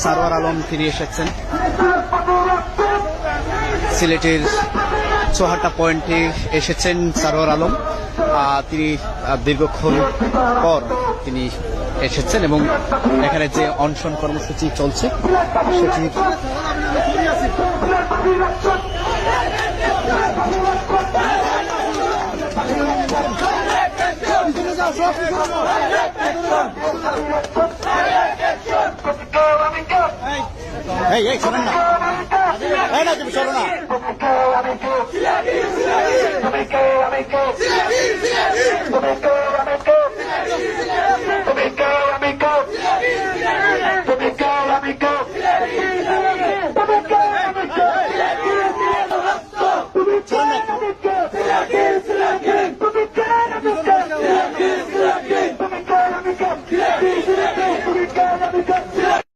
সারোয়ার আলম ফিরে এসেছেন। সিলেটের চৌহাট্টা পয়েন্টে এসেছেন সারোয়ার আলম। তিনি দীর্ঘক্ষণ পর তিনি এসেছেন এবং এখানে যে অনশন কর্মসূচি চলছে সেটি শোনেন না, তুমি শোনো না।